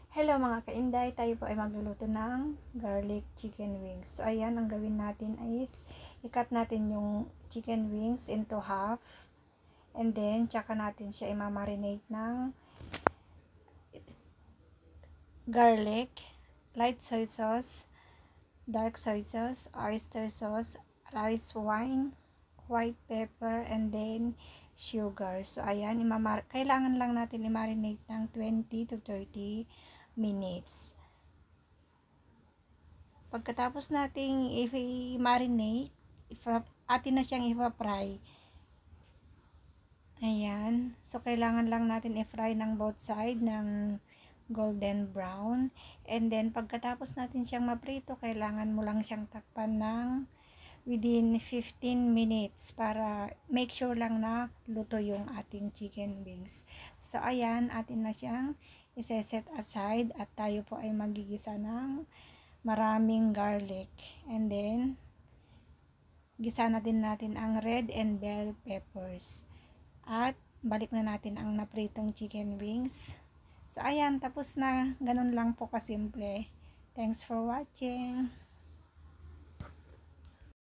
Hello mga kainday, tayo po ay magluluto ng garlic chicken wings. So ayan, ang gawin natin is i-cut natin yung chicken wings into half. And then, tsaka natin siya i-marinate ng garlic, light soy sauce, dark soy sauce, oyster sauce, rice wine, white pepper, and then sugar. So ayan, kailangan lang natin i-marinate ng 20 to 30 minutes. Pagkatapos nating i-marinate, atin na siyang i-fry. Ayan. So, kailangan lang natin i-fry ng both side ng golden brown. And then, pagkatapos natin siyang maprito, kailangan mo lang siyang takpan ng within 15 minutes para make sure lang na luto yung ating chicken wings. So, ayan, atin na siyang iseset aside at tayo po ay magigisa ng maraming garlic. And then, gisa na din natin ang red and bell peppers. At, balik na natin ang napritong chicken wings. So, ayan, tapos na. Ganun lang po kasimple. Thanks for watching.